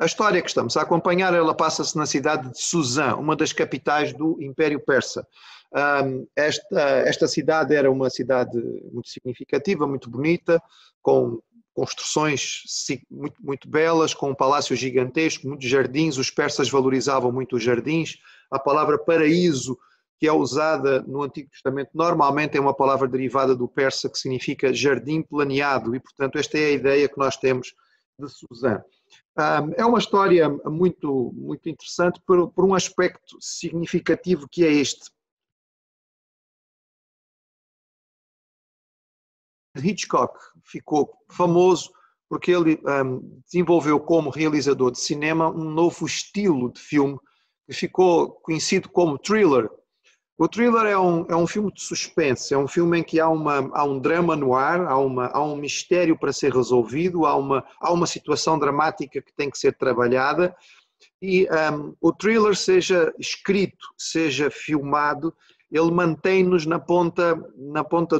A história que estamos a acompanhar, ela passa-se na cidade de Suzã, uma das capitais do Império Persa. Esta cidade era uma cidade muito significativa, muito bonita, com construções muito belas, com um palácio gigantesco, muitos jardins. Os persas valorizavam muito os jardins. A palavra paraíso, que é usada no Antigo Testamento, normalmente é uma palavra derivada do persa que significa jardim planeado, e portanto esta é a ideia que nós temos de Suzã. É uma história muito interessante por um aspecto significativo que é este. Hitchcock ficou famoso porque ele desenvolveu como realizador de cinema um novo estilo de filme que ficou conhecido como thriller. O thriller é um filme de suspense, é um filme em que há um drama no ar, há um mistério para ser resolvido, há uma situação dramática que tem que ser trabalhada, e o thriller, seja escrito, seja filmado, ele mantém-nos na ponta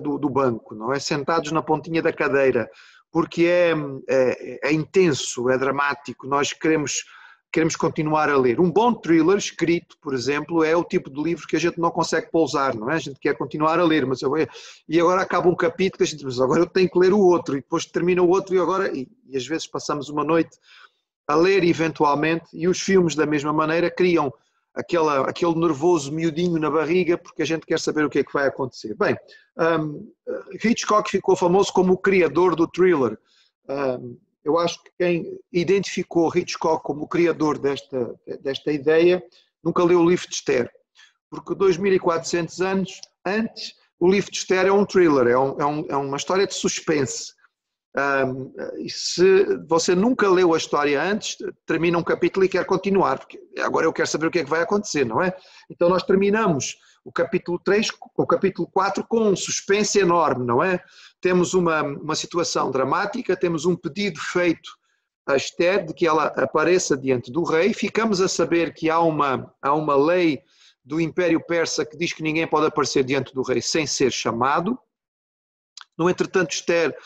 do banco, não é? Sentados na pontinha da cadeira, porque é intenso, é dramático, nós queremos continuar a ler. Um bom thriller escrito, por exemplo, é o tipo de livro que a gente não consegue pousar, não é? A gente quer continuar a ler, e agora acaba um capítulo, a gente diz, agora eu tenho que ler o outro, e depois termina o outro, e às vezes passamos uma noite a ler eventualmente, e os filmes da mesma maneira criam aquele nervoso miudinho na barriga, porque a gente quer saber o que é que vai acontecer. Bem, Hitchcock ficou famoso como o criador do thriller. Eu acho que quem identificou Hitchcock como o criador desta ideia nunca leu o livro de Esther, porque 2400 anos antes, o livro de Esther é um thriller, é uma história de suspense. E se você nunca leu a história antes, termina um capítulo e quer continuar, porque agora eu quero saber o que é que vai acontecer, não é? Então nós terminamos o capítulo 3, o capítulo 4 com um suspense enorme, não é? Temos uma situação dramática, temos um pedido feito a Esther de que ela apareça diante do rei, ficamos a saber que há uma lei do Império Persa que diz que ninguém pode aparecer diante do rei sem ser chamado. No entretanto, Esther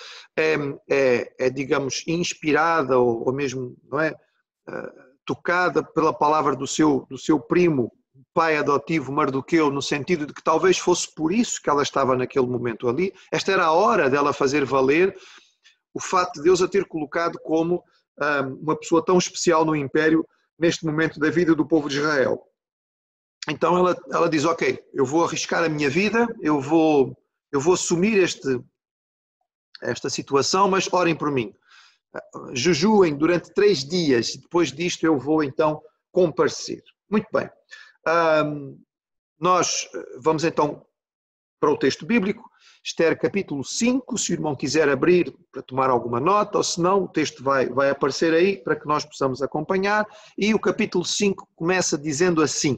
digamos, inspirada ou mesmo, não é, tocada pela palavra do seu primo, pai adotivo Mardoqueu, no sentido de que talvez fosse por isso que ela estava naquele momento ali. Esta era a hora dela fazer valer o facto de Deus a ter colocado como uma pessoa tão especial no Império neste momento da vida do povo de Israel. Então ela diz, ok, eu vou arriscar a minha vida, eu vou assumir esta situação, mas orem por mim. Jejuem durante 3 dias, depois disto eu vou então comparecer. Muito bem. Nós vamos então para o texto bíblico, Esther capítulo 5, se o irmão quiser abrir para tomar alguma nota, ou se não, o texto vai aparecer aí para que nós possamos acompanhar, e o capítulo 5 começa dizendo assim: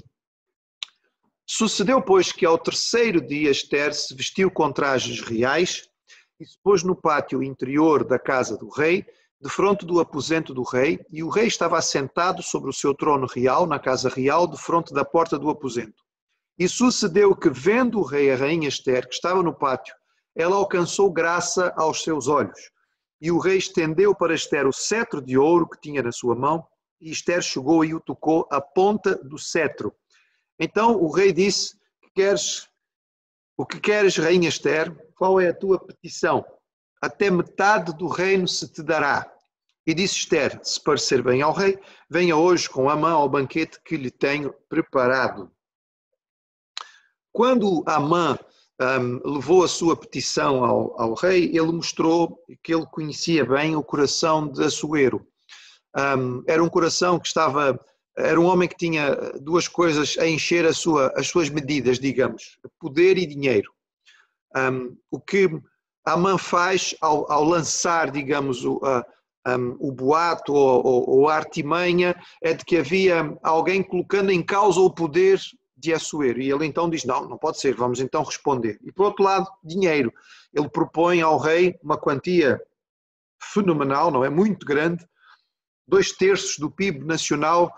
Sucedeu, pois, que ao 3º dia Esther se vestiu com trajes reais e se pôs no pátio interior da casa do rei, defronte do aposento do rei, e o rei estava assentado sobre o seu trono real, na casa real, defronte da porta do aposento. E sucedeu que, vendo o rei a rainha Esther, que estava no pátio, ela alcançou graça aos seus olhos. E o rei estendeu para Esther o cetro de ouro que tinha na sua mão, e Esther chegou e o tocou a ponta do cetro. Então o rei disse, o que queres, rainha Esther? Qual é a tua petição? Até metade do reino se te dará. E disse Esther, se parecer bem ao rei, venha hoje com Amã ao banquete que lhe tenho preparado. Quando Amã levou a sua petição ao rei, ele mostrou que ele conhecia bem o coração de Assuero. Era um coração que era um homem que tinha 2 coisas a encher as suas medidas, digamos, poder e dinheiro. O que Amã faz ao lançar, digamos, o boato ou a artimanha é de que havia alguém colocando em causa o poder de Assuero. E ele então diz, não pode ser, vamos então responder. E por outro lado, dinheiro. Ele propõe ao rei uma quantia fenomenal, não é? Muito grande, 2/3 do PIB nacional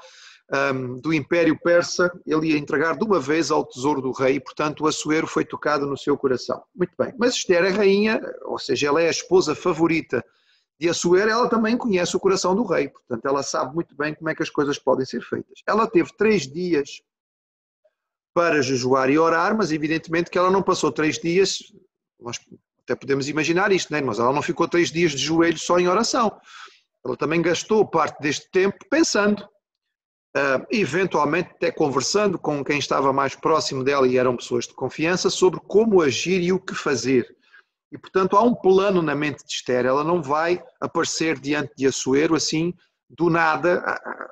do Império Persa, ele ia entregar de uma vez ao tesouro do rei, e portanto o Assuero foi tocado no seu coração. Muito bem, mas Esther é rainha, ou seja, ela é a esposa favorita de Assuero, ela também conhece o coração do rei, portanto ela sabe muito bem como é que as coisas podem ser feitas. Ela teve 3 dias para jejuar e orar, mas evidentemente que ela não passou 3 dias, nós até podemos imaginar isto, né? Mas ela não ficou 3 dias de joelhos só em oração. Ela também gastou parte deste tempo pensando, eventualmente até conversando com quem estava mais próximo dela e eram pessoas de confiança, sobre como agir e o que fazer. E, portanto, há um plano na mente de Esther. Ela não vai aparecer diante de Assuero assim, do nada,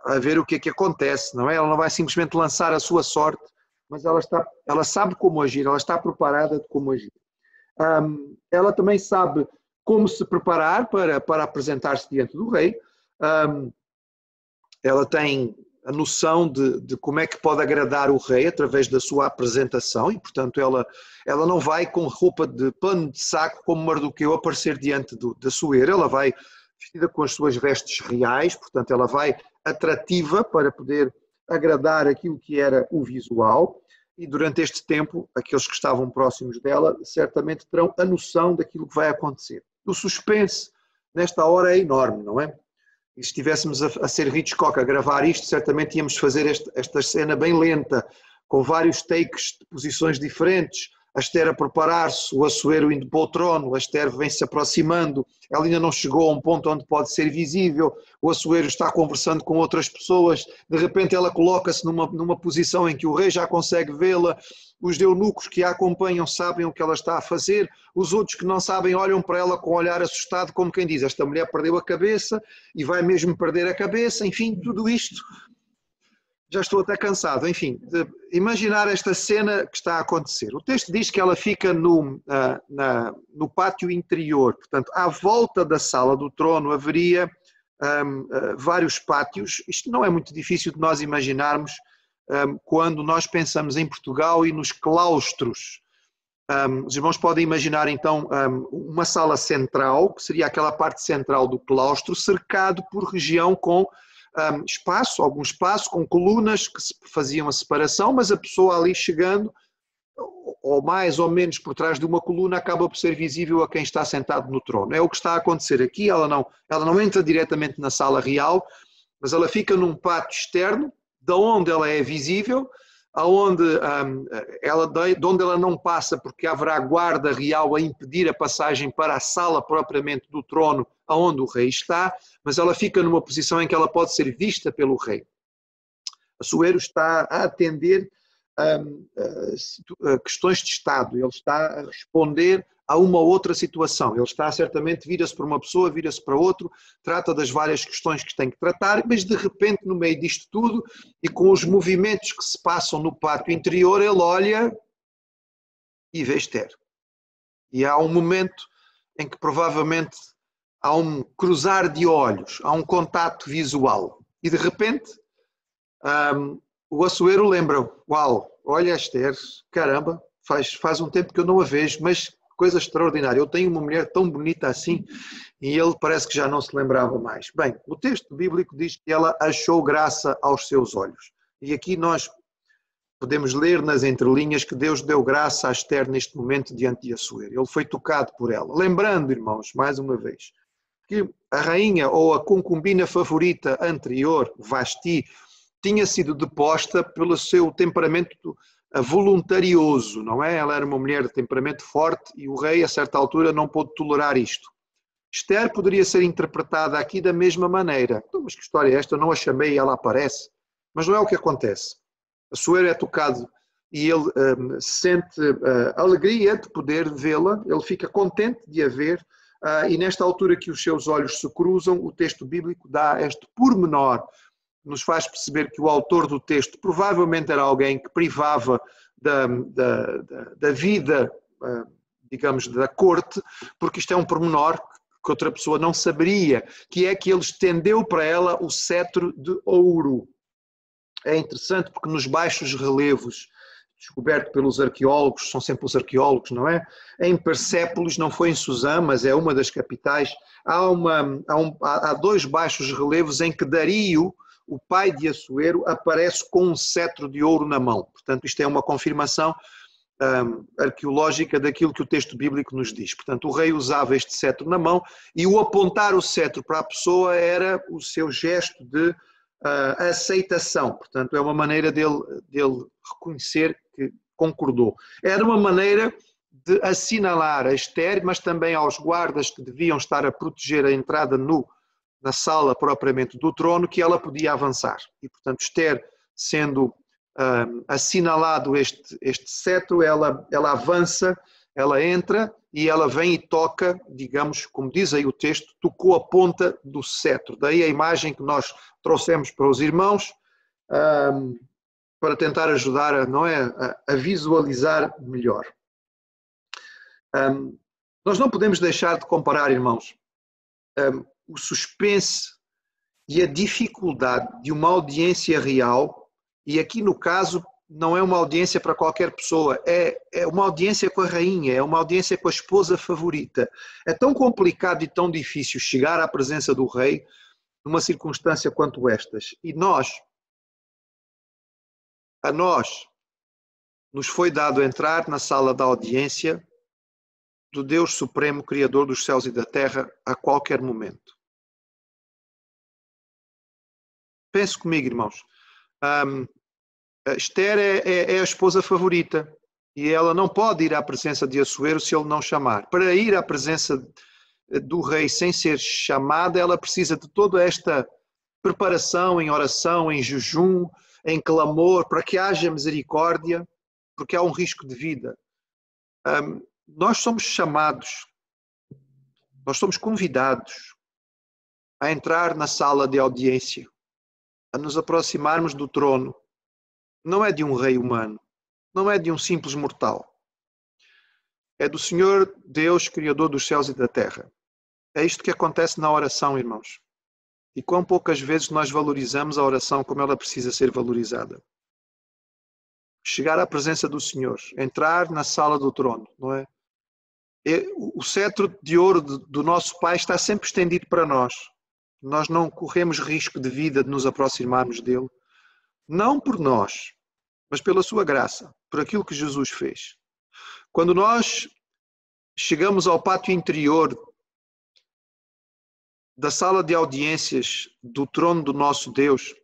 a ver o que é que acontece, não é? Ela não vai simplesmente lançar a sua sorte, mas ela sabe como agir, ela está preparada de como agir. Ela também sabe como se preparar para apresentar-se diante do rei. Ela tem a noção de como é que pode agradar o rei através da sua apresentação e, portanto, ela não vai com roupa de pano de saco como Mardoqueu aparecer diante da Assuero. Ela vai vestida com as suas vestes reais, portanto, ela vai atrativa para poder agradar aquilo que era o visual. E durante este tempo, aqueles que estavam próximos dela certamente terão a noção daquilo que vai acontecer. O suspense nesta hora é enorme, não é? E se estivéssemos a ser Hitchcock a gravar isto, certamente íamos fazer esta cena bem lenta, com vários takes de posições diferentes, a Esther a preparar-se, o Assuero indo para o trono, a Esther vem-se aproximando, ela ainda não chegou a um ponto onde pode ser visível, o Assuero está conversando com outras pessoas, de repente ela coloca-se numa posição em que o rei já consegue vê-la, os eunucos que a acompanham sabem o que ela está a fazer, os outros que não sabem olham para ela com um olhar assustado, como quem diz, esta mulher perdeu a cabeça e vai mesmo perder a cabeça, enfim, tudo isto. Já estou até cansado, enfim, de imaginar esta cena que está a acontecer. O texto diz que ela fica no pátio interior, portanto, à volta da sala do trono haveria vários pátios. Isto não é muito difícil de nós imaginarmos quando nós pensamos em Portugal e nos claustros. Os irmãos podem imaginar então uma sala central, que seria aquela parte central do claustro, cercado por região com algum espaço com colunas que faziam a separação, mas a pessoa ali chegando, ou mais ou menos por trás de uma coluna, acaba por ser visível a quem está sentado no trono. É o que está a acontecer aqui. Ela não entra diretamente na sala real, mas ela fica num pátio externo, de onde ela é visível, de onde ela não passa, porque haverá guarda real a impedir a passagem para a sala propriamente do trono, aonde o rei está, mas ela fica numa posição em que ela pode ser vista pelo rei. Assuero está a atender questões de Estado, ele está a responder a uma outra situação, ele está certamente, vira-se para uma pessoa, vira-se para outro, trata das várias questões que tem que tratar, mas de repente no meio disto tudo e com os movimentos que se passam no pátio interior, ele olha e vê Esther. E há um momento em que provavelmente há um cruzar de olhos, há um contato visual e de repente o Assuero lembra, uau, olha Esther, caramba, faz um tempo que eu não a vejo, mas coisa extraordinária, eu tenho uma mulher tão bonita assim, e ele parece que já não se lembrava mais. Bem, o texto bíblico diz que ela achou graça aos seus olhos, e aqui nós podemos ler nas entrelinhas que Deus deu graça a Esther neste momento diante de Assuero, ele foi tocado por ela. Lembrando, irmãos, mais uma vez, que a rainha ou a concubina favorita anterior, Vasti, tinha sido deposta pelo seu temperamento voluntarioso, não é? Ela era uma mulher de temperamento forte e o rei, a certa altura, não pôde tolerar isto. Esther poderia ser interpretada aqui da mesma maneira. Então, mas que história é esta? Eu não a chamei e ela aparece. Mas não é o que acontece. Assuero é tocado e ele sente alegria de poder vê-la, ele fica contente de a ver, e nesta altura que os seus olhos se cruzam, o texto bíblico dá este pormenor, nos faz perceber que o autor do texto provavelmente era alguém que privava da vida, digamos, da corte, porque isto é um pormenor que outra pessoa não saberia, que é que ele estendeu para ela o cetro de ouro. É interessante porque nos baixos relevos, descoberto pelos arqueólogos, são sempre os arqueólogos, não é? Em Persépolis, não foi em Suzã, mas é uma das capitais, há 2 baixos relevos em que Dario, o pai de Assuero, aparece com um cetro de ouro na mão. Portanto, isto é uma confirmação arqueológica daquilo que o texto bíblico nos diz. Portanto, o rei usava este cetro na mão e o apontar o cetro para a pessoa era o seu gesto de aceitação. Portanto, é uma maneira dele reconhecer que concordou. Era uma maneira de assinalar a Ester, mas também aos guardas que deviam estar a proteger a entrada na sala propriamente do trono, que ela podia avançar. E, portanto, Ester, sendo assinalado este cetro, ela avança, ela entra e ela vem e toca, digamos, como diz aí o texto, tocou a ponta do cetro. Daí a imagem que nós trouxemos para os irmãos, para tentar ajudar a visualizar melhor. Nós não podemos deixar de comparar, irmãos, o suspense e a dificuldade de uma audiência real, e aqui no caso não é uma audiência para qualquer pessoa, é uma audiência com a rainha, é uma audiência com a esposa favorita. É tão complicado e tão difícil chegar à presença do rei numa circunstância quanto estas. E a nós nos foi dado entrar na sala da audiência do Deus Supremo, Criador dos céus e da terra, a qualquer momento. Pense comigo, irmãos. Ester é a esposa favorita e ela não pode ir à presença de Assuero se ele não chamar. Para ir à presença do rei sem ser chamada, ela precisa de toda esta preparação em oração, em jejum, em clamor, para que haja misericórdia, porque há um risco de vida. Nós somos chamados, nós somos convidados a entrar na sala de audiência, a nos aproximarmos do trono. Não é de um rei humano, não é de um simples mortal. É do Senhor Deus, Criador dos céus e da terra. É isto que acontece na oração, irmãos. E quão poucas vezes nós valorizamos a oração como ela precisa ser valorizada. Chegar à presença do Senhor, entrar na sala do trono, não é? O cetro de ouro do nosso Pai está sempre estendido para nós. Nós não corremos risco de vida de nos aproximarmos dele. Não por nós, mas pela sua graça, por aquilo que Jesus fez. Quando nós chegamos ao pátio interior da sala de audiências do trono do nosso Deus,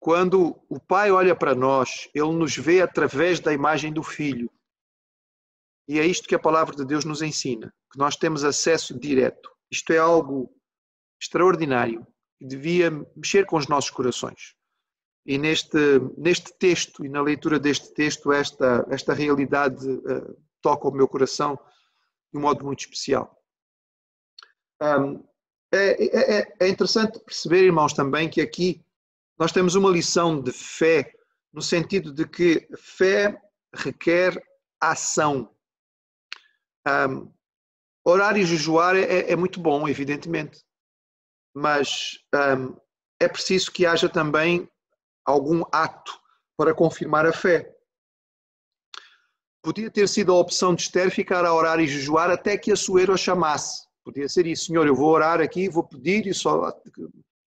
quando o Pai olha para nós, ele nos vê através da imagem do Filho. E é isto que a palavra de Deus nos ensina, que nós temos acesso direto. Isto é algo extraordinário, que devia mexer com os nossos corações. E neste texto e na leitura deste texto, esta realidade toca o meu coração de um modo muito especial. É interessante perceber, irmãos, também que aqui nós temos uma lição de fé, no sentido de que fé requer ação. Orar e jejuar é muito bom, evidentemente, mas é preciso que haja também algum ato para confirmar a fé. Podia ter sido a opção de Ester ficar a orar e jejuar até que Assuero a chamasse. Podia ser isso: Senhor, eu vou orar aqui, vou pedir e só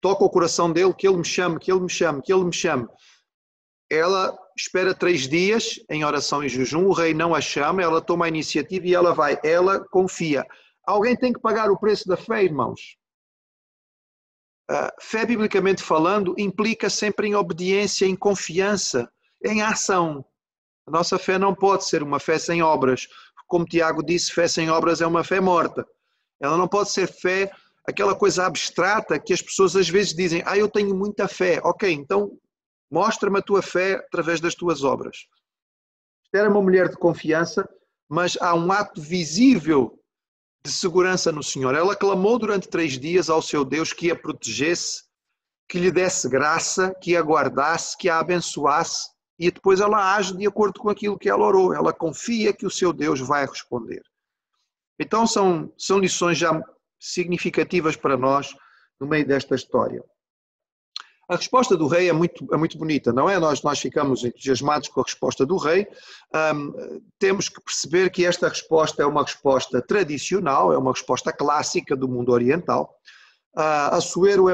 toca o coração dele, que ele me chame, que ele me chame, que ele me chame. Ela espera 3 dias em oração e jejum, o rei não a chama, ela toma a iniciativa e ela vai, ela confia. Alguém tem que pagar o preço da fé, irmãos. Fé, biblicamente falando, implica sempre em obediência, em confiança, em ação. A nossa fé não pode ser uma fé sem obras. Como Tiago disse, fé sem obras é uma fé morta. Ela não pode ser fé, aquela coisa abstrata que as pessoas às vezes dizem: eu tenho muita fé. Ok, então mostra-me a tua fé através das tuas obras. Esta era uma mulher de confiança, mas há um ato visível de segurança no Senhor. Ela clamou durante 3 dias ao seu Deus que a protegesse, que lhe desse graça, que a guardasse, que a abençoasse, e depois ela age de acordo com aquilo que ela orou. Ela confia que o seu Deus vai responder. Então são lições já significativas para nós no meio desta história. A resposta do rei é muito bonita, não é? Nós ficamos entusiasmados com a resposta do rei. Temos que perceber que esta resposta é uma resposta tradicional, é uma resposta clássica do mundo oriental. Assuero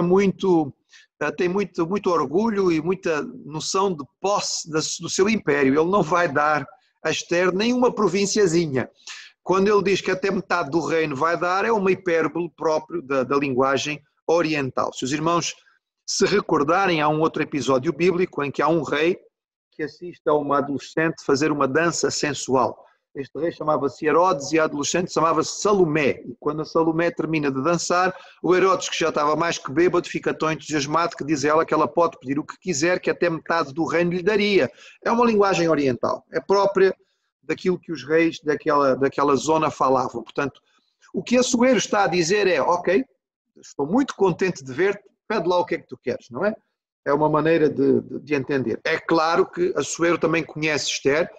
tem muito orgulho e muita noção de posse do seu império. Ele não vai dar a Esther nem uma provínciazinha. Quando ele diz que até metade do reino vai dar, é uma hipérbole próprio da linguagem oriental. Se os irmãos se recordarem, há um outro episódio bíblico em que há um rei que assiste a uma adolescente fazer uma dança sensual. Este rei chamava-se Herodes e a adolescente chamava-se Salomé. E quando a Salomé termina de dançar, o Herodes, que já estava mais que bêbado, fica tão entusiasmado que diz a ela que ela pode pedir o que quiser, que até metade do reino lhe daria. É uma linguagem oriental, é própria daquilo que os reis daquela zona falavam. Portanto, o que Assuero está a dizer é, ok, estou muito contente de ver-te, pede lá o que é que tu queres, não é? É uma maneira de entender. É claro que Assuero também conhece Esther,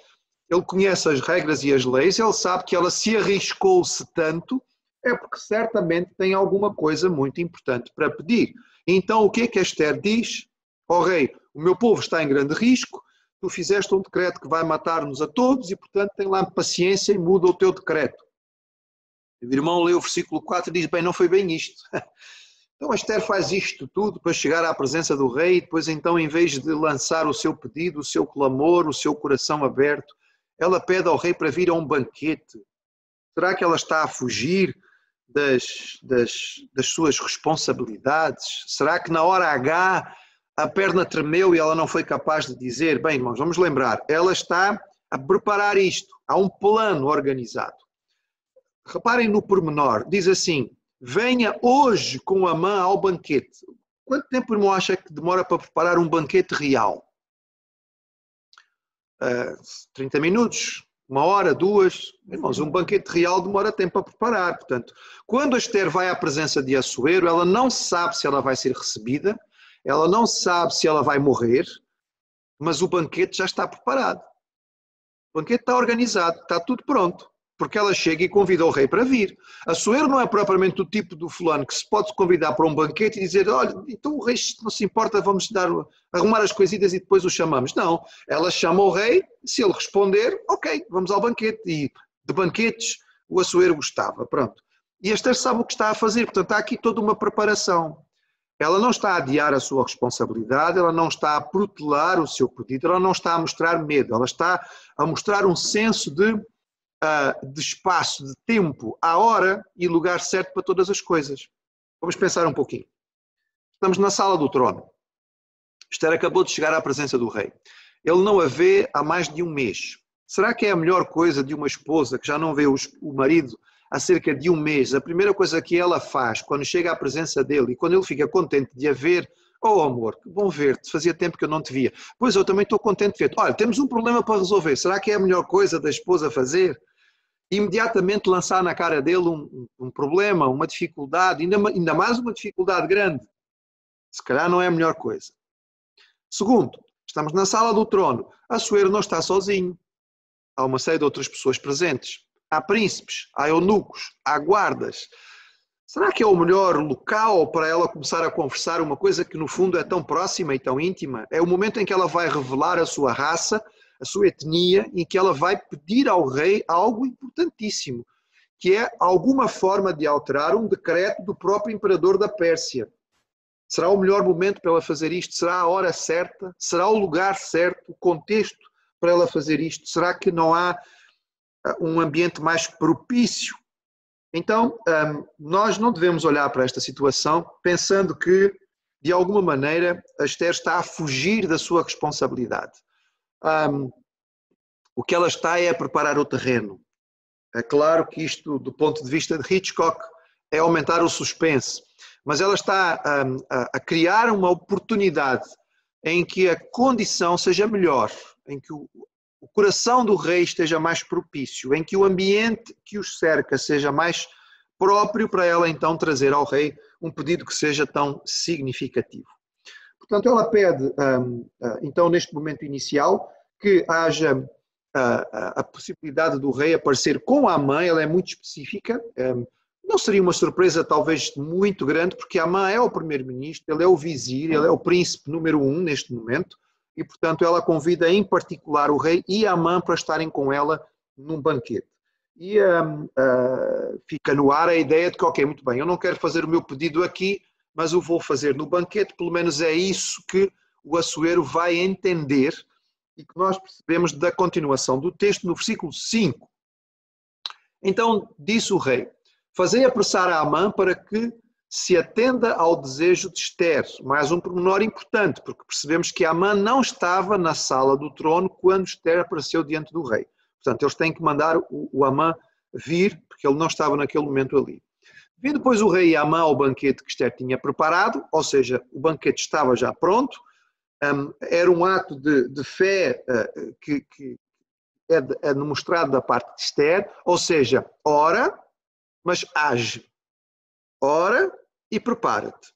ele conhece as regras e as leis, ele sabe que ela se arriscou-se tanto, é porque certamente tem alguma coisa muito importante para pedir. Então o que é que Esther diz? Ó rei, o meu povo está em grande risco, tu fizeste um decreto que vai matar-nos a todos e portanto tem lá paciência e muda o teu decreto. O irmão lê o versículo 4 e diz, bem, não foi bem isto. Então Esther faz isto tudo para chegar à presença do rei e depois então em vez de lançar o seu pedido, o seu clamor, o seu coração aberto, ela pede ao rei para vir a um banquete. Será que ela está a fugir das suas responsabilidades? Será que na hora H a perna tremeu e ela não foi capaz de dizer, bem irmãos, vamos lembrar, ela está a preparar isto, há um plano organizado. Reparem no pormenor, diz assim, venha hoje com Amã ao banquete. Quanto tempo, irmão, acha que demora para preparar um banquete real? 30 minutos, 1 hora, 2. Irmãos, um banquete real demora tempo a preparar. Portanto, quando a Esther vai à presença de Assuero, ela não sabe se ela vai ser recebida, ela não sabe se ela vai morrer, mas o banquete já está preparado. O banquete está organizado, está tudo pronto. Porque ela chega e convida o rei para vir. Assuero não é propriamente o tipo do fulano que se pode convidar para um banquete e dizer, olha, então o rei não se importa, vamos arrumar as coisitas e depois o chamamos. Não, ela chama o rei, se ele responder, ok, vamos ao banquete. E de banquetes o Assuero gostava, pronto. E Esther sabe o que está a fazer, portanto há aqui toda uma preparação. Ela não está a adiar a sua responsabilidade, ela não está a protelar o seu pedido, ela não está a mostrar medo, ela está a mostrar um senso de espaço, de tempo, à hora e lugar certo para todas as coisas. Vamos pensar um pouquinho. Estamos na sala do trono. Esther acabou de chegar à presença do rei. Ele não a vê há mais de um mês. Será que é a melhor coisa de uma esposa que já não vê o marido há cerca de um mês? A primeira coisa que ela faz quando chega à presença dele e quando ele fica contente de a ver, oh amor, que bom ver-te, fazia tempo que eu não te via. Pois eu também estou contente de ver-te. Olha, temos um problema para resolver. Será que é a melhor coisa da esposa fazer? Imediatamente lançar na cara dele um problema, uma dificuldade, ainda mais uma dificuldade grande. Se calhar não é a melhor coisa. Segundo, estamos na sala do trono. Assuero não está sozinho. Há uma série de outras pessoas presentes. Há príncipes, há eunucos, há guardas. Será que é o melhor local para ela começar a conversar uma coisa que no fundo é tão próxima e tão íntima? É o momento em que ela vai revelar a sua raça, a sua etnia, em que ela vai pedir ao rei algo importantíssimo, que é alguma forma de alterar um decreto do próprio imperador da Pérsia. Será o melhor momento para ela fazer isto? Será a hora certa? Será o lugar certo? O contexto para ela fazer isto? Será que não há um ambiente mais propício? Então, nós não devemos olhar para esta situação pensando que, de alguma maneira, a Esther está a fugir da sua responsabilidade. O que ela está é a preparar o terreno. É claro que isto, do ponto de vista de Hitchcock, é aumentar o suspense, mas ela está a criar uma oportunidade em que a condição seja melhor, em que o coração do rei esteja mais propício, em que o ambiente que os cerca seja mais próprio para ela então trazer ao rei um pedido que seja tão significativo. Portanto, ela pede, então, neste momento inicial, que haja a possibilidade do rei aparecer com a mãe. Ela é muito específica. Não seria uma surpresa, talvez, muito grande, porque a mãe é o primeiro-ministro, ele é o vizir, ele é o príncipe número 1 neste momento, e, portanto, ela convida em particular o rei e a mãe para estarem com ela num banquete. E fica no ar a ideia de que, ok, muito bem, eu não quero fazer o meu pedido aqui, mas o vou fazer no banquete. Pelo menos é isso que o Assuero vai entender e que nós percebemos da continuação do texto no versículo 5. Então disse o rei: fazei apressar a Amã para que se atenda ao desejo de Ester. Mais um pormenor importante, porque percebemos que Amã não estava na sala do trono quando Ester apareceu diante do rei. Portanto, eles têm que mandar o Amã vir, porque ele não estava naquele momento ali. Vindo depois o rei e Amã ao banquete que Ester tinha preparado, ou seja, o banquete estava já pronto, era um ato de fé que é demonstrado da parte de Ester, ou seja, ora, mas age. Ora e prepara-te.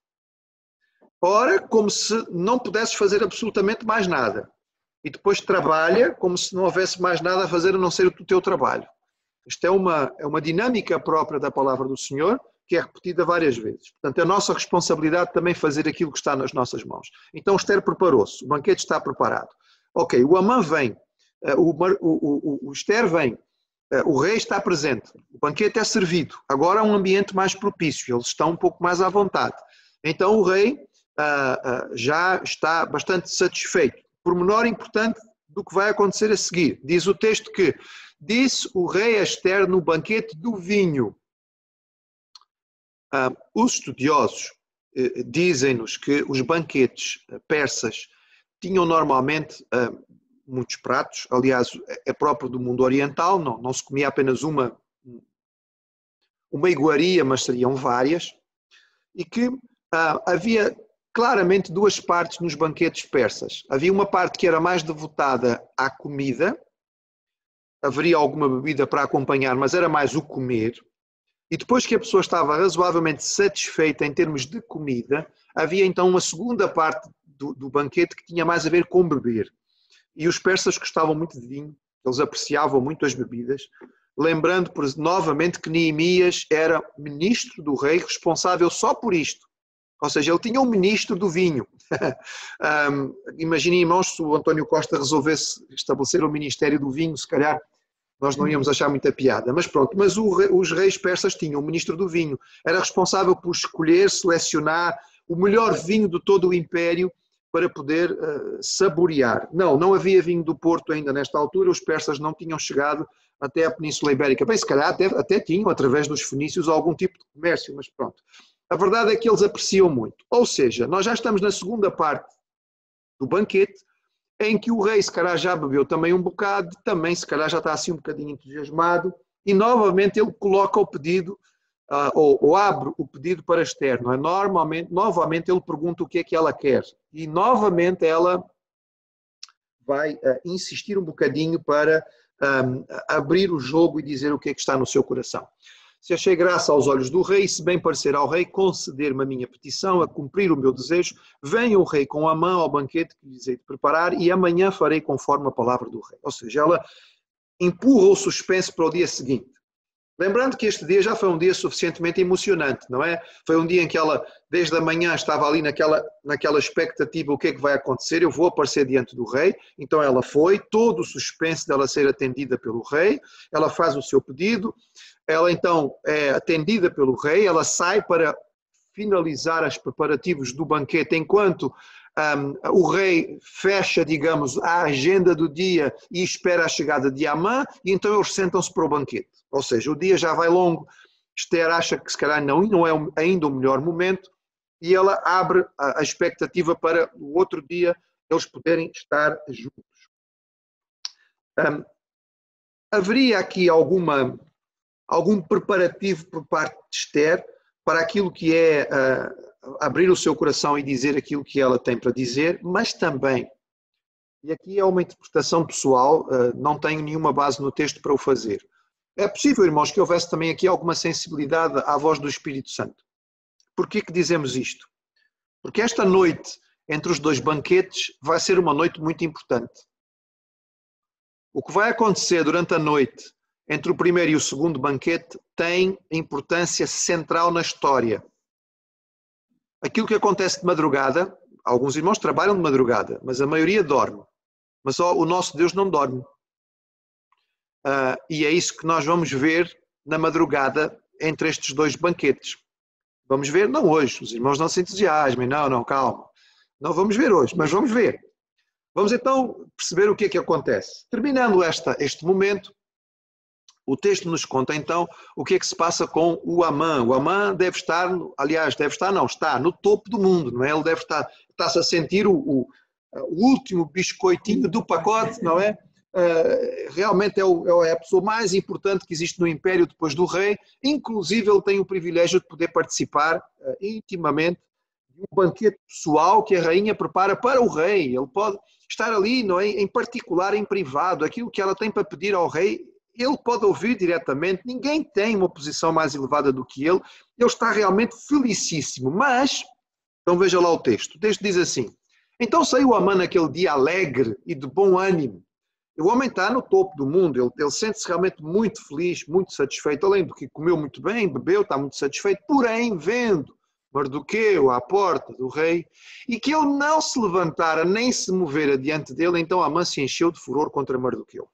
Ora como se não pudesses fazer absolutamente mais nada. E depois trabalha como se não houvesse mais nada a fazer a não ser o teu trabalho. Isto é uma dinâmica própria da palavra do Senhor, que é repetida várias vezes. Portanto, é a nossa responsabilidade também fazer aquilo que está nas nossas mãos. Então Ester preparou-se, o banquete está preparado. Ok, o Amã vem, o Ester vem, o rei está presente, o banquete é servido, agora há um ambiente mais propício, eles estão um pouco mais à vontade. Então o rei já está bastante satisfeito. Pormenor importante do que vai acontecer a seguir. Diz o texto que disse o rei a Ester no banquete do vinho. Os estudiosos dizem-nos que os banquetes persas tinham normalmente muitos pratos, aliás, é próprio do mundo oriental, não se comia apenas uma iguaria, mas seriam várias, e que havia claramente duas partes nos banquetes persas. Havia uma parte que era mais devotada à comida, haveria alguma bebida para acompanhar, mas era mais o comer, e depois que a pessoa estava razoavelmente satisfeita em termos de comida, havia então uma segunda parte do banquete que tinha mais a ver com beber. E os persas gostavam muito de vinho, eles apreciavam muito as bebidas, lembrando novamente que Neemias era ministro do rei, responsável só por isto. Ou seja, ele tinha um ministro do vinho. Imaginem, irmãos, se o António Costa resolvesse estabelecer o ministério do vinho, se calhar nós não íamos achar muita piada. Mas pronto, mas os reis persas tinham um ministro do vinho. Era responsável por escolher, selecionar o melhor vinho de todo o império para poder saborear. Não havia vinho do Porto ainda nesta altura, os persas não tinham chegado até a Península Ibérica. Bem, se calhar até tinham, através dos fenícios, algum tipo de comércio, mas pronto. A verdade é que eles apreciam muito. Ou seja, nós já estamos na segunda parte do banquete, em que o rei se calhar já bebeu também um bocado, também se calhar já está assim um bocadinho entusiasmado, e novamente ele coloca o pedido, ou abre o pedido para Ester, não é? Novamente ele pergunta o que é que ela quer, e novamente ela vai insistir um bocadinho para abrir o jogo e dizer o que é que está no seu coração. Se achei graça aos olhos do rei, se bem parecer ao rei conceder-me a minha petição, a cumprir o meu desejo, venha o rei com Amã ao banquete que lhes hei de preparar e amanhã farei conforme a palavra do rei. Ou seja, ela empurra o suspense para o dia seguinte. Lembrando que este dia já foi um dia suficientemente emocionante, não é? Foi um dia em que ela, desde a manhã, estava ali naquela expectativa, o que é que vai acontecer, eu vou aparecer diante do rei. Então ela foi, todo o suspense dela ser atendida pelo rei, ela faz o seu pedido, ela então é atendida pelo rei, ela sai para finalizar os preparativos do banquete, enquanto o rei fecha, digamos, a agenda do dia e espera a chegada de Amã, e então eles sentam-se para o banquete. Ou seja, o dia já vai longo, Ester acha que se calhar não é ainda o melhor momento, e ela abre a expectativa para o outro dia eles poderem estar juntos. Haveria aqui algum preparativo por parte de Ester para aquilo que é abrir o seu coração e dizer aquilo que ela tem para dizer, mas também, e aqui é uma interpretação pessoal, não tenho nenhuma base no texto para o fazer. É possível, irmãos, que houvesse também aqui alguma sensibilidade à voz do Espírito Santo. Por que dizemos isto? Porque esta noite, entre os dois banquetes, vai ser uma noite muito importante. O que vai acontecer durante a noite, entre o primeiro e o segundo banquete, tem importância central na história. Aquilo que acontece de madrugada, alguns irmãos trabalham de madrugada, mas a maioria dorme. Mas o nosso Deus não dorme. E é isso que nós vamos ver na madrugada entre estes dois banquetes. Vamos ver, não hoje, os irmãos não se entusiasmem, não, calma. Não vamos ver hoje, mas vamos ver. Vamos então perceber o que é que acontece. Terminando este momento, o texto nos conta então o que é que se passa com o Amã. O Amã deve estar, aliás, deve estar, não, está no topo do mundo, não é? Ele deve estar, está-se a sentir o último biscoitinho do pacote, não é? Realmente é a pessoa mais importante que existe no Império depois do rei. Inclusive ele tem o privilégio de poder participar intimamente de um banquete pessoal que a rainha prepara para o rei. Ele pode estar ali, não é? Em particular, em privado, aquilo que ela tem para pedir ao rei, ele pode ouvir diretamente. Ninguém tem uma posição mais elevada do que ele. Ele está realmente felicíssimo. Mas, então veja lá o texto diz assim: então saiu Amã naquele dia alegre e de bom ânimo. O homem está no topo do mundo, ele sente-se realmente muito feliz, muito satisfeito, além do que comeu muito bem, bebeu, está muito satisfeito, porém vendo Mardoqueu à porta do rei, e que ele não se levantara nem se movera diante dele, então Amã se encheu de furor contra Mardoqueu.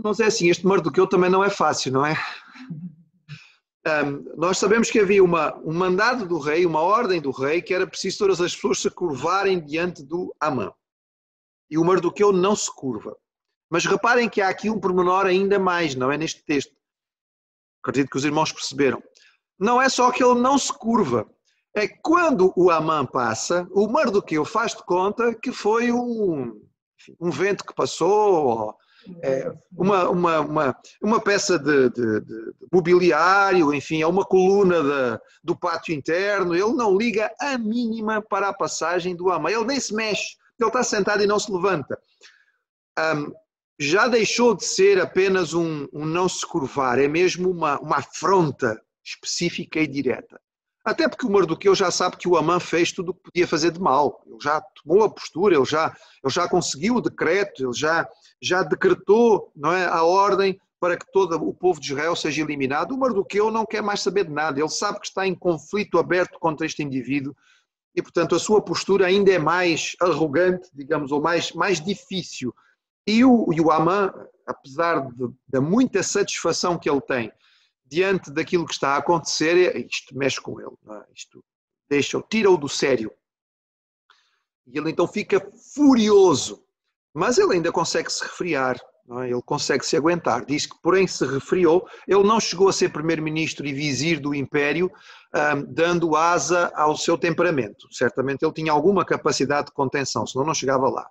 Mas é assim, este Mardoqueu também não é fácil, não é? Nós sabemos que havia um mandado do rei, uma ordem do rei, que era preciso todas as pessoas se curvarem diante do Amã. E o Mardoqueu não se curva. Mas reparem que há aqui um pormenor ainda mais, não é, neste texto. Acredito que os irmãos perceberam. Não é só que ele não se curva. É que quando o Amã passa, o Mardoqueu faz de conta que foi um vento que passou, uma peça de mobiliário, enfim, é uma coluna do pátio interno. Ele não liga a mínima para a passagem do Amã. Ele nem se mexe. Ele está sentado e não se levanta. Já deixou de ser apenas um não se curvar, é mesmo uma afronta específica e direta. Até porque o Mardoqueu já sabe que o Amã fez tudo o que podia fazer de mal. Ele já tomou a postura, ele já conseguiu o decreto, ele já decretou, não é, a ordem para que todo o povo de Israel seja eliminado. O Mardoqueu não quer mais saber de nada, ele sabe que está em conflito aberto contra este indivíduo e, portanto, a sua postura ainda é mais arrogante, digamos, ou mais difícil. E o Amã, apesar da muita satisfação que ele tem diante daquilo que está a acontecer, isto mexe com ele, não é? Isto tira-o do sério. E ele então fica furioso, mas ele ainda consegue se refriar, não é? Ele consegue se aguentar. Diz que, porém, se refriou. Ele não chegou a ser primeiro-ministro e vizir do Império, dando asa ao seu temperamento. Certamente ele tinha alguma capacidade de contenção, senão não chegava lá.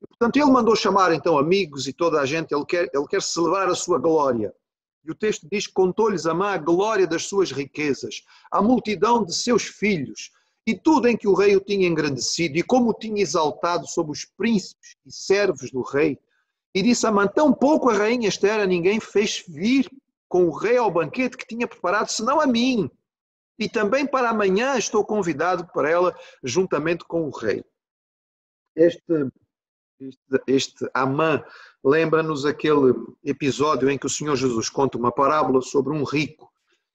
E, portanto, ele mandou chamar então amigos e toda a gente. Ele quer celebrar a sua glória. E o texto diz que contou-lhes Amã a glória das suas riquezas, a multidão de seus filhos, e tudo em que o rei o tinha engrandecido, e como o tinha exaltado sobre os príncipes e servos do rei. E disse Amã: tão pouco a rainha Esther a ninguém fez vir com o rei ao banquete que tinha preparado, senão a mim. E também para amanhã estou convidado para ela, juntamente com o rei. Este Amã lembra-nos aquele episódio em que o Senhor Jesus conta uma parábola sobre um rico,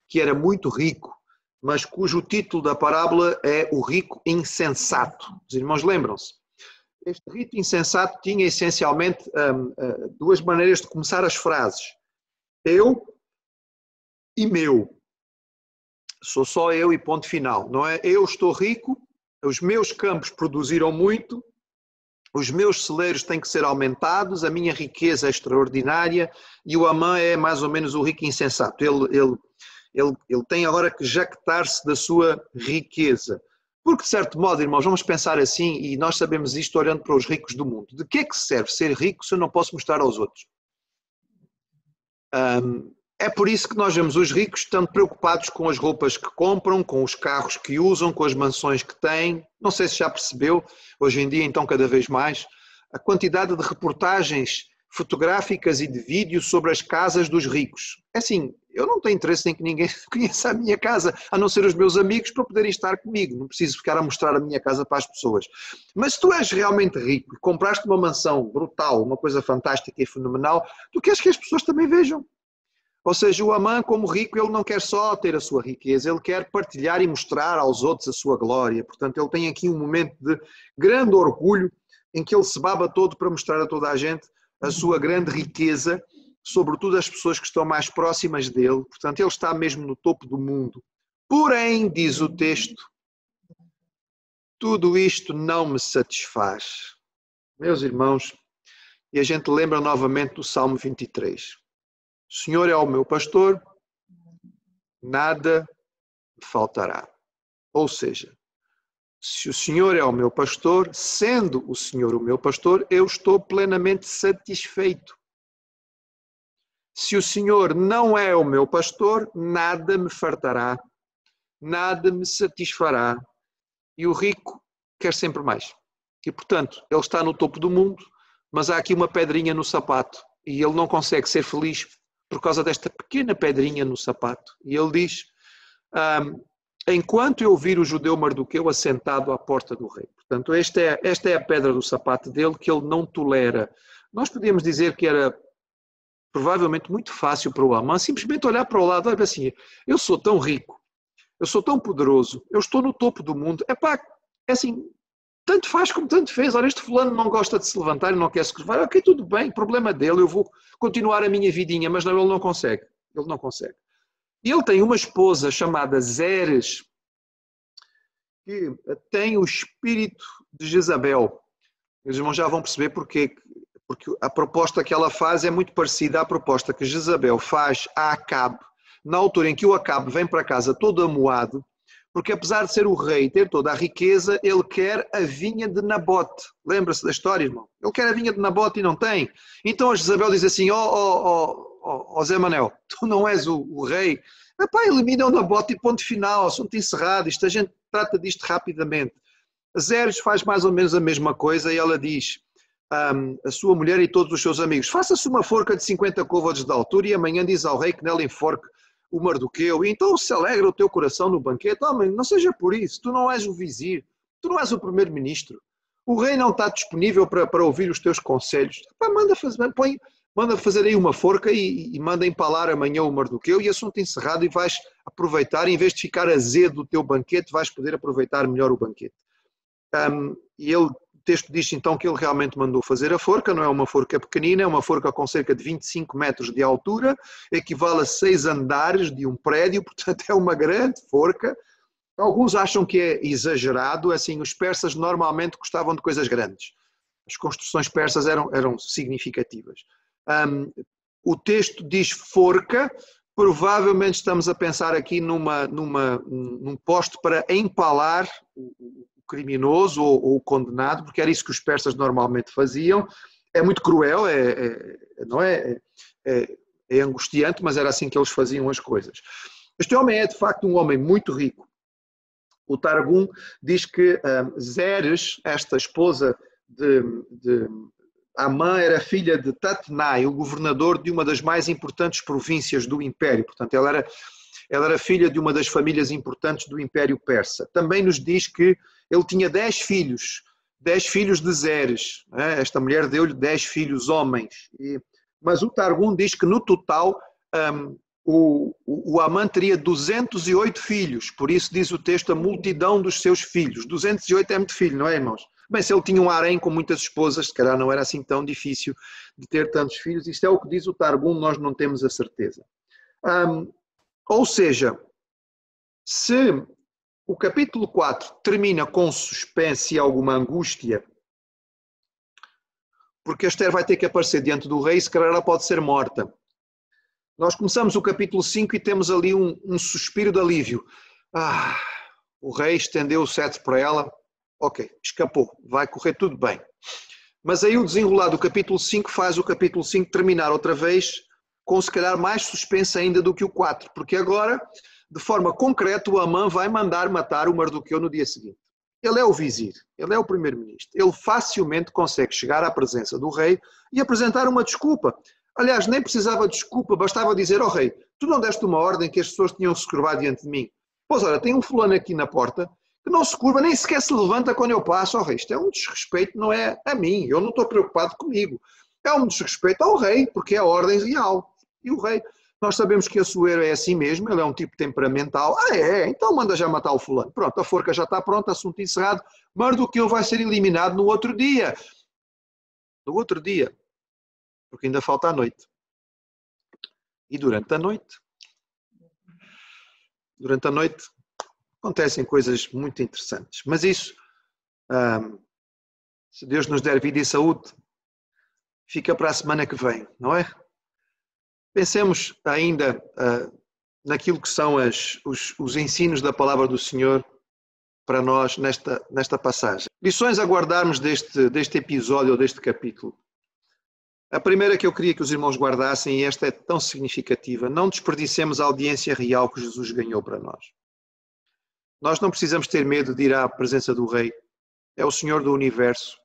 que era muito rico, mas cujo título da parábola é o rico insensato. Os irmãos lembram-se? Este rico insensato tinha essencialmente duas maneiras de começar as frases. Eu e meu. Sou só eu e ponto final. Não é? Eu estou rico, os meus campos produziram muito, os meus celeiros têm que ser aumentados, a minha riqueza é extraordinária, e o Amã é mais ou menos o rico insensato. Ele tem agora que jactar-se da sua riqueza. Porque, de certo modo, irmãos, vamos pensar assim, e nós sabemos isto olhando para os ricos do mundo. De que é que serve ser rico se eu não posso mostrar aos outros? É por isso que nós vemos os ricos tanto preocupados com as roupas que compram, com os carros que usam, com as mansões que têm. Não sei se já percebeu, hoje em dia, então, cada vez mais, a quantidade de reportagens fotográficas e de vídeos sobre as casas dos ricos. É assim, eu não tenho interesse em que ninguém conheça a minha casa, a não ser os meus amigos, para poderem estar comigo. Não preciso ficar a mostrar a minha casa para as pessoas. Mas se tu és realmente rico e compraste uma mansão brutal, uma coisa fantástica e fenomenal, tu queres que as pessoas também vejam. Ou seja, o Amã, como rico, ele não quer só ter a sua riqueza, ele quer partilhar e mostrar aos outros a sua glória. Portanto, ele tem aqui um momento de grande orgulho em que ele se baba todo para mostrar a toda a gente a sua grande riqueza, sobretudo as pessoas que estão mais próximas dele. Portanto, ele está mesmo no topo do mundo. Porém, diz o texto, tudo isto não me satisfaz. Meus irmãos, e a gente lembra novamente do Salmo 23. O Senhor é o meu pastor, nada me faltará. Ou seja, se o Senhor é o meu pastor, sendo o Senhor o meu pastor, eu estou plenamente satisfeito. Se o Senhor não é o meu pastor, nada me fartará, nada me satisfará. E o rico quer sempre mais. E, portanto, ele está no topo do mundo, mas há aqui uma pedrinha no sapato e ele não consegue ser feliz por causa desta pequena pedrinha no sapato. E ele diz, enquanto eu vir o judeu Mardoqueu assentado à porta do rei. Portanto, esta é a pedra do sapato dele que ele não tolera. Nós podíamos dizer que era provavelmente muito fácil para o Amã simplesmente olhar para o lado e olhar assim, eu sou tão rico, eu sou tão poderoso, eu estou no topo do mundo, é assim, tanto faz como tanto fez, olha, este fulano não gosta de se levantar e não quer se curvar, ok, tudo bem, problema dele, eu vou continuar a minha vidinha, mas não, ele não consegue. E ele tem uma esposa chamada Zeres, que tem o espírito de Jezabel. Os irmãos já vão perceber porquê. Porque a proposta que ela faz é muito parecida à proposta que Jezabel faz a Acabe, na altura em que o Acabe vem para casa todo amuado, porque apesar de ser o rei e ter toda a riqueza, ele quer a vinha de Nabote. Lembra-se da história, irmão? Ele quer a vinha de Nabote e não tem. Então a Jezabel diz assim, Zé Manel, tu não és o rei. Elimina o Nabote e ponto final, assunto encerrado, a gente trata disto rapidamente. A Zeres faz mais ou menos a mesma coisa e ela diz, a sua mulher e todos os seus amigos, faça-se uma forca de 50 côvados de altura e amanhã diz ao rei que nela enforque o Mardoqueu, e então se alegra o teu coração no banquete. Homem, não seja por isso, tu não és o vizir, tu não és o primeiro-ministro, o rei não está disponível para ouvir os teus conselhos. Manda fazer aí uma forca e manda empalar amanhã o Mardoqueu e assunto encerrado, e vais aproveitar, em vez de ficar azedo do teu banquete, vais poder aproveitar melhor o banquete. O texto diz então que ele realmente mandou fazer a forca, não é uma forca pequenina, é uma forca com cerca de 25 metros de altura, equivale a 6 andares de um prédio, portanto é uma grande forca. Alguns acham que é exagerado, assim, os persas normalmente gostavam de coisas grandes. As construções persas eram significativas. O texto diz forca, provavelmente estamos a pensar aqui num poste para empalar o criminoso ou o condenado, porque era isso que os persas normalmente faziam. É muito cruel, não é? É angustiante, mas era assim que eles faziam as coisas. Este homem é de facto um homem muito rico. O Targum diz que Zeres, esta esposa de Amã, era filha de Tatnai, o governador de uma das mais importantes províncias do Império. Portanto, ela era filha de uma das famílias importantes do Império Persa. Também nos diz que ele tinha 10 filhos de Zeres. Esta mulher deu-lhe 10 filhos homens. Mas o Targum diz que no total o Amã teria 208 filhos. Por isso diz o texto a multidão dos seus filhos. 208 é muito filho, não é, irmãos? Bem, se ele tinha um harém com muitas esposas, se calhar não era assim tão difícil de ter tantos filhos. Isto é o que diz o Targum, nós não temos a certeza. Ou seja, se o capítulo 4 termina com suspense e alguma angústia, porque Esther vai ter que aparecer diante do rei, se calhar ela pode ser morta. Nós começamos o capítulo 5 e temos ali um suspiro de alívio. O rei estendeu o cetro para ela, ok, escapou, vai correr tudo bem. Mas aí o desenrolar do capítulo 5 faz o capítulo 5 terminar outra vez com se calhar mais suspense ainda do que o 4, porque agora, de forma concreta, o Amã vai mandar matar o Mardoqueu no dia seguinte. Ele é o vizir, ele é o primeiro-ministro, ele facilmente consegue chegar à presença do rei e apresentar uma desculpa. Aliás, nem precisava de desculpa, bastava dizer ao rei, tu não deste uma ordem que as pessoas tinham que se curvar diante de mim? Pois olha, tem um fulano aqui na porta que não se curva, nem sequer se levanta quando eu passo ao rei. Isto é um desrespeito, não é a mim, eu não estou preocupado comigo. É um desrespeito ao rei, porque é a ordem real. E o rei, nós sabemos que Assuero é assim mesmo, ele é um tipo temperamental. Então manda já matar o fulano. Pronto, a forca já está pronta, assunto encerrado. Mardoqueu vai ser eliminado no outro dia. No outro dia. Porque ainda falta a noite. E durante a noite acontecem coisas muito interessantes. Mas isso Se Deus nos der vida e saúde, fica para a semana que vem, não é? Pensemos ainda naquilo que são os ensinos da palavra do Senhor para nós nesta passagem. Lições a guardarmos deste episódio ou deste capítulo. A primeira que eu queria que os irmãos guardassem, e esta é tão significativa: não desperdicemos a audiência real que Jesus ganhou para nós. Nós não precisamos ter medo de ir à presença do Rei. É o Senhor do Universo.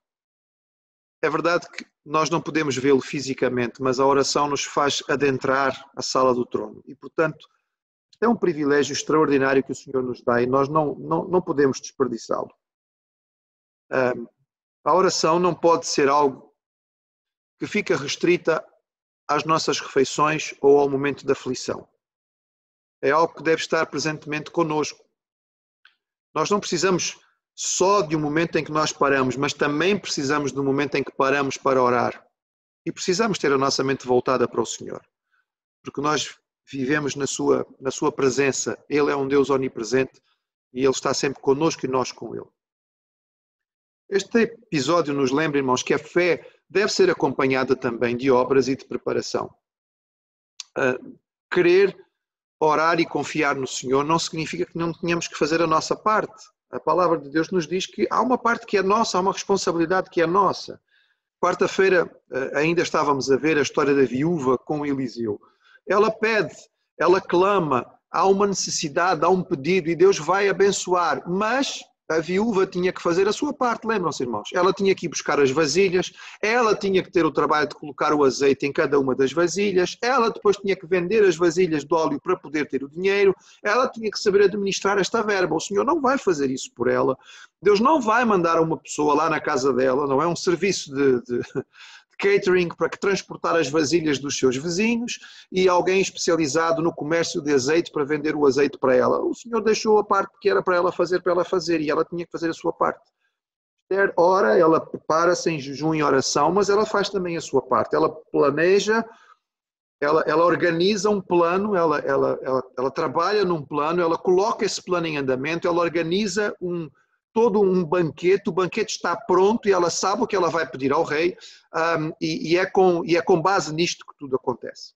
É verdade que nós não podemos vê-lo fisicamente, mas a oração nos faz adentrar a sala do trono. E, portanto, é um privilégio extraordinário que o Senhor nos dá e nós não podemos desperdiçá-lo. A oração não pode ser algo que fica restrita às nossas refeições ou ao momento da aflição. É algo que deve estar presentemente conosco. Nós não precisamos só de um momento em que nós paramos, mas também precisamos de um momento em que paramos para orar. E precisamos ter a nossa mente voltada para o Senhor. Porque nós vivemos na sua presença. Ele é um Deus onipresente e Ele está sempre conosco e nós com Ele. Este episódio nos lembra, irmãos, que a fé deve ser acompanhada também de obras e de preparação. Querer orar e confiar no Senhor não significa que não tenhamos que fazer a nossa parte. A palavra de Deus nos diz que há uma parte que é nossa, há uma responsabilidade que é nossa. Quarta-feira ainda estávamos a ver a história da viúva com Eliseu. Ela pede, ela clama, há uma necessidade, há um pedido e Deus vai abençoar, mas a viúva tinha que fazer a sua parte, lembram-se, irmãos? Ela tinha que ir buscar as vasilhas, ela tinha que ter o trabalho de colocar o azeite em cada uma das vasilhas, ela depois tinha que vender as vasilhas de óleo para poder ter o dinheiro, ela tinha que saber administrar esta verba. O Senhor não vai fazer isso por ela. Deus não vai mandar uma pessoa lá na casa dela, não é um serviço de catering para transportar as vasilhas dos seus vizinhos e alguém especializado no comércio de azeite para vender o azeite para ela. O Senhor deixou a parte que era para ela fazer e ela tinha que fazer a sua parte. Esther ora, ela prepara-se em jejum e oração, mas ela faz também a sua parte. Ela planeja, ela organiza um plano, ela trabalha num plano, ela coloca esse plano em andamento, ela organiza todo um banquete, o banquete está pronto e ela sabe o que ela vai pedir ao rei e é com base nisto que tudo acontece.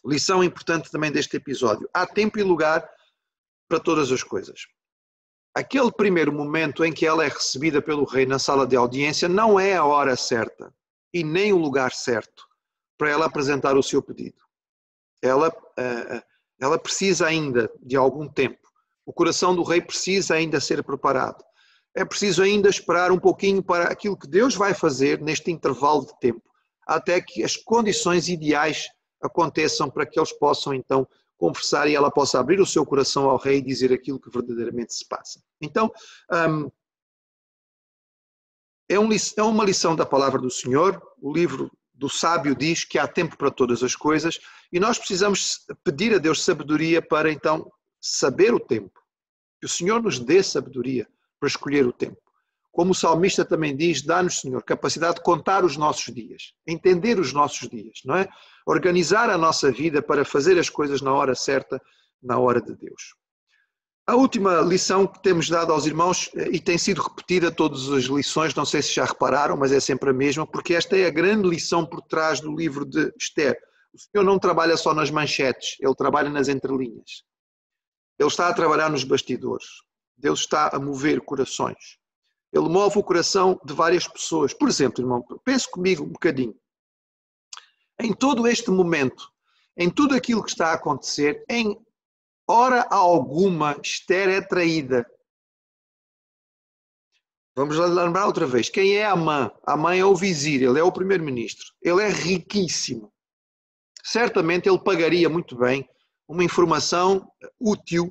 Lição importante também deste episódio: há tempo e lugar para todas as coisas. Aquele primeiro momento em que ela é recebida pelo rei na sala de audiência não é a hora certa e nem o lugar certo para ela apresentar o seu pedido. Ela precisa ainda de algum tempo. O coração do rei precisa ainda ser preparado. É preciso ainda esperar um pouquinho para aquilo que Deus vai fazer neste intervalo de tempo, até que as condições ideais aconteçam para que eles possam então conversar e ela possa abrir o seu coração ao rei e dizer aquilo que verdadeiramente se passa. Então, é uma lição da palavra do Senhor. O livro do sábio diz que há tempo para todas as coisas e nós precisamos pedir a Deus sabedoria para então saber o tempo, que o Senhor nos dê sabedoria para escolher o tempo. Como o salmista também diz, dá-nos, Senhor, capacidade de contar os nossos dias, entender os nossos dias, não é? Organizar a nossa vida para fazer as coisas na hora certa, na hora de Deus. A última lição que temos dado aos irmãos, e tem sido repetida todas as lições, não sei se já repararam, mas é sempre a mesma, porque esta é a grande lição por trás do livro de Esther. O Senhor não trabalha só nas manchetes, Ele trabalha nas entrelinhas. Ele está a trabalhar nos bastidores. Deus está a mover corações. Ele move o coração de várias pessoas. Por exemplo, irmão, pense comigo um bocadinho. Em todo este momento, em tudo aquilo que está a acontecer, em hora alguma, Esther é traída. Vamos lá lembrar outra vez. Quem é Amã? Amã é o vizir, ele é o primeiro-ministro. Ele é riquíssimo. Certamente ele pagaria muito bem uma informação útil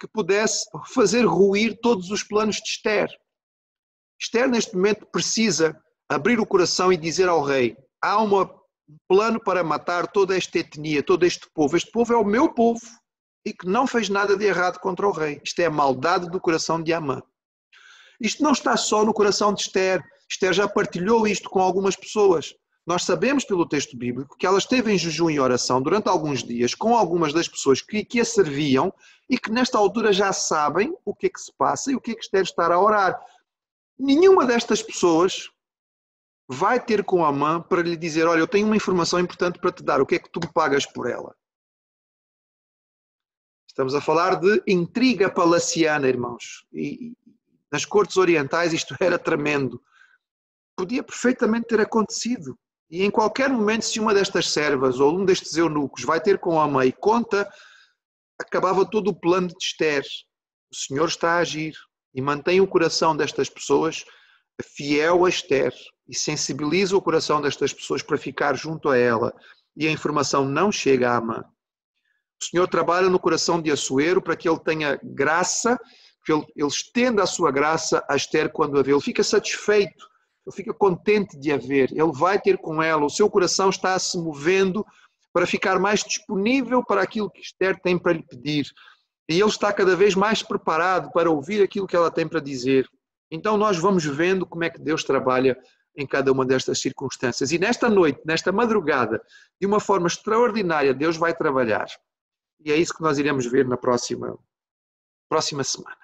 que pudesse fazer ruir todos os planos de Esther. Esther, neste momento, precisa abrir o coração e dizer ao rei: há um plano para matar toda esta etnia, todo este povo. Este povo é o meu povo e que não fez nada de errado contra o rei. Isto é a maldade do coração de Amã. Isto não está só no coração de Esther. Esther já partilhou isto com algumas pessoas. Nós sabemos pelo texto bíblico que ela esteve em jejum e oração durante alguns dias com algumas das pessoas que a serviam e que nesta altura já sabem o que é que se passa e o que é que Esther está a orar. Nenhuma destas pessoas vai ter com Amã para lhe dizer, olha, eu tenho uma informação importante para te dar, o que é que tu me pagas por ela? Estamos a falar de intriga palaciana, irmãos. E nas cortes orientais isto era tremendo. Podia perfeitamente ter acontecido. E em qualquer momento, se uma destas servas ou um destes eunucos vai ter com Amã e conta, acabava todo o plano de Ester. O Senhor está a agir e mantém o coração destas pessoas fiel a Ester e sensibiliza o coração destas pessoas para ficar junto a ela. E a informação não chega a Amã. O Senhor trabalha no coração de Assuero para que ele tenha graça, que ele estenda a sua graça a Ester quando a vê. Ele fica satisfeito, ele fica contente de a ver. Ele vai ter com ela, o seu coração está se movendo para ficar mais disponível para aquilo que Ester tem para lhe pedir. E ele está cada vez mais preparado para ouvir aquilo que ela tem para dizer. Então nós vamos vendo como é que Deus trabalha em cada uma destas circunstâncias. E nesta noite, nesta madrugada, de uma forma extraordinária, Deus vai trabalhar. E é isso que nós iremos ver na próxima semana.